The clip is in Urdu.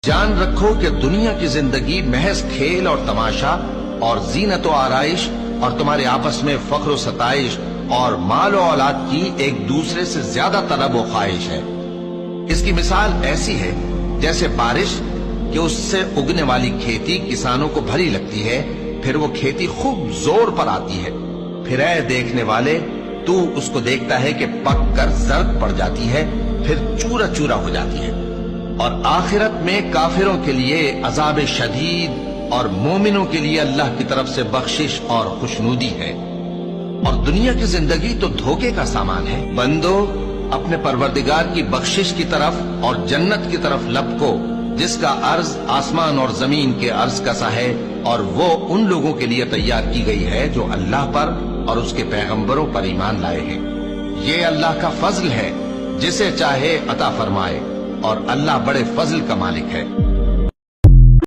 جان رکھو کہ دنیا کی زندگی محض کھیل اور تماشا اور زینت و آرائش اور تمہارے آپس میں فخر و ستائش اور مال و اولاد کی ایک دوسرے سے زیادہ طلب و خواہش ہے۔ اس کی مثال ایسی ہے جیسے بارش کہ اس سے اگنے والی کھیتی کسانوں کو بھلی لگتی ہے، پھر وہ کھیتی خوب زور پر آتی ہے، پھر اے دیکھنے والے تو اس کو دیکھتا ہے کہ پک کر زرد پڑ جاتی ہے، پھر چورا چورا ہو جاتی ہے۔ اور آخرت میں کافروں کے لیے عذاب شدید اور مومنوں کے لیے اللہ کی طرف سے بخشش اور خوشنودی ہے۔ اور دنیا کی زندگی تو دھوکے کا سامان ہے۔ بندو اپنے پروردگار کی بخشش کی طرف اور جنت کی طرف لپکو جس کا عرض آسمان اور زمین کے عرض کا سا ہے، اور وہ ان لوگوں کے لیے تیار کی گئی ہے جو اللہ پر اور اس کے پیغمبروں پر ایمان لائے ہیں۔ یہ اللہ کا فضل ہے، جسے چاہے عطا فرمائے، اور اللہ بڑے فضل کا مالک ہے۔